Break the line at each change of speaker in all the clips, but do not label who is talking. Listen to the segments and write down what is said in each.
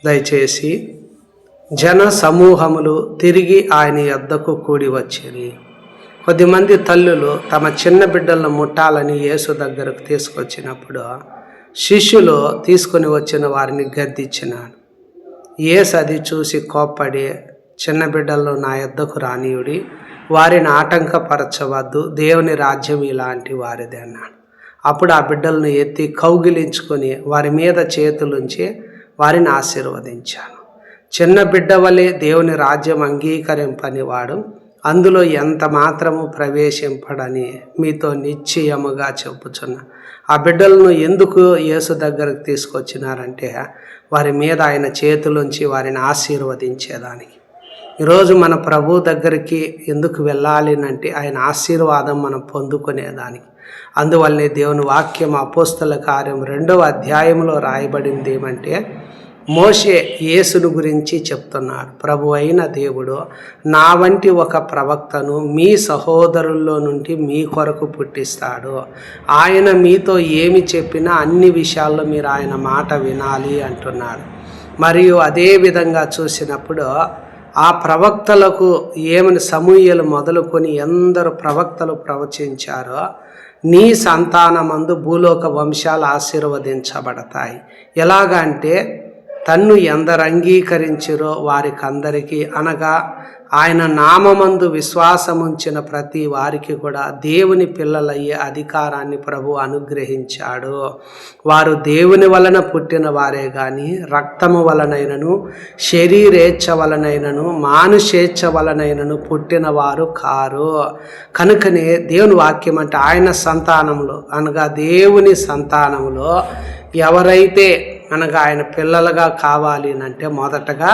దయచేసి జన సమూహములు తిరిగి ఆయన యొద్దకు కూడి వచ్చిరి. కొద్దిమంది తల్లులు తమ చిన్న బిడ్డలను ముట్టాలని యేసు దగ్గరకు తీసుకొచ్చినప్పుడు శిష్యులు తీసుకొని వచ్చిన వారిని గద్దించినాడు. యేసు అది చూసి కోప్పడి, చిన్న బిడ్డలను నా యొద్దకు రానియుడి, వారిని ఆటంకపరచవద్దు, దేవుని రాజ్యం ఇలాంటి వారిదే అన్నాడు. అప్పుడు ఆ బిడ్డలను ఎత్తి కౌగిలించుకొని వారి మీద చేతులుంచి వారిని ఆశీర్వదించాను. చిన్న బిడ్డ వలె దేవుని రాజ్యం అంగీకరింపనివాడు అందులో ఎంత మాత్రము ప్రవేశింపడని మీతో నిశ్చయముగా చెప్పుచున్నా. ఆ బిడ్డలను ఎందుకు యేసు దగ్గరకు తీసుకొచ్చినారంటే వారి మీద ఆయన చేతులుంచి వారిని ఆశీర్వదించేదానికి. ఈరోజు మన ప్రభు దగ్గరికి ఎందుకు వెళ్ళాలి అంటే ఆయన ఆశీర్వాదం మనం పొందుకునేదానికి. అందువల్లనే దేవుని వాక్యం అపోస్తల కార్యం 2వ అధ్యాయంలో రాయబడింది ఏమంటే, మోషే యేసును గురించి చెప్తున్నాడు. ప్రభు అయిన దేవుడు నా వంటి ఒక ప్రవక్తను మీ సహోదరుల్లో నుండి మీ కొరకు పుట్టిస్తాడు. ఆయన మీతో ఏమి చెప్పినా అన్ని విషయాల్లో మీరు ఆయన మాట వినాలి అంటున్నాడు. మరియు అదే విధంగా చూసినప్పుడు ఆ ప్రవక్తలకు ఏమని సమూయేలు మొదలుకొని ఎందరు ప్రవక్తలు ప్రవచించారో, నీ సంతానమందు భూలోక వంశాలు ఆశీర్వదించబడతాయి. ఎలాగంటే తన్ను ఎందరు అంగీకరించిరో వారికందరికీ, అనగా ఆయన నామమందు విశ్వాసముంచిన ప్రతి వారికి కూడా దేవుని పిల్లలయ్యే అధికారాన్ని ప్రభు అనుగ్రహించాడు. వారు దేవుని వలన పుట్టిన వారే కానీ రక్తము వలనైనను శరీరేచ్ఛ వలనైనను మానుషేచ్ఛ వలనైనను పుట్టిన వారు కారు. కనుకనే దేవుని వాక్యం అంటే ఆయన సంతానంలో, అనగా దేవుని సంతానంలో ఎవరైతే అనగా ఆయన పిల్లలుగా కావాలి అంటే మొదటగా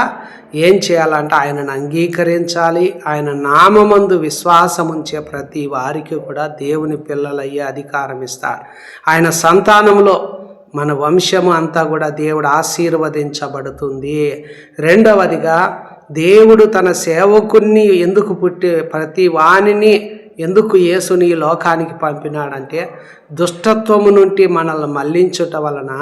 ఏం చేయాలంటే ఆయనను అంగీకరించాలి. ఆయన నామమందు విశ్వాసముంచే ప్రతి వారికి కూడా దేవుని పిల్లలయ్యే అధికారం ఇస్తాడు. ఆయన సంతానంలో మన వంశము అంతా కూడా దేవుడు ఆశీర్వదించబడుతుంది. రెండవదిగా దేవుడు తన సేవకుని ఎందుకు ప్రతి వాణిని ఎందుకు యేసుని ఈ లోకానికి పంపినాడంటే, దుష్టత్వము నుండి మనల్ని మళ్లించుట వలన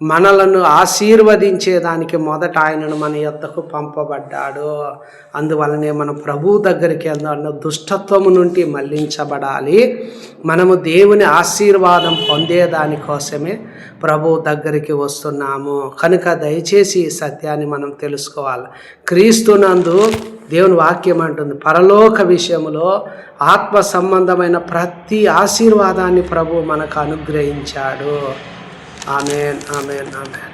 మనలను ఆశీర్వదించేదానికి మొదట ఆయనను మన యొద్దకు పంపబడ్డాడు. అందువలనే మనం ప్రభు దగ్గరికి వెళ్దాం. దుష్టత్వము నుండి మళ్లించబడాలి. మనము దేవుని ఆశీర్వాదం పొందేదానికోసమే ప్రభు దగ్గరికి వస్తున్నాము. కనుక దయచేసి ఈ సత్యాన్ని మనం తెలుసుకోవాలి. క్రీస్తునందు దేవుని వాక్యం అంటుంది, పరలోక విషయంలో ఆత్మ సంబంధమైన ప్రతి ఆశీర్వాదాన్ని ప్రభు మనకు అనుగ్రహించాడు. ఆమేన్, ఆమేన్, ఆమేన్.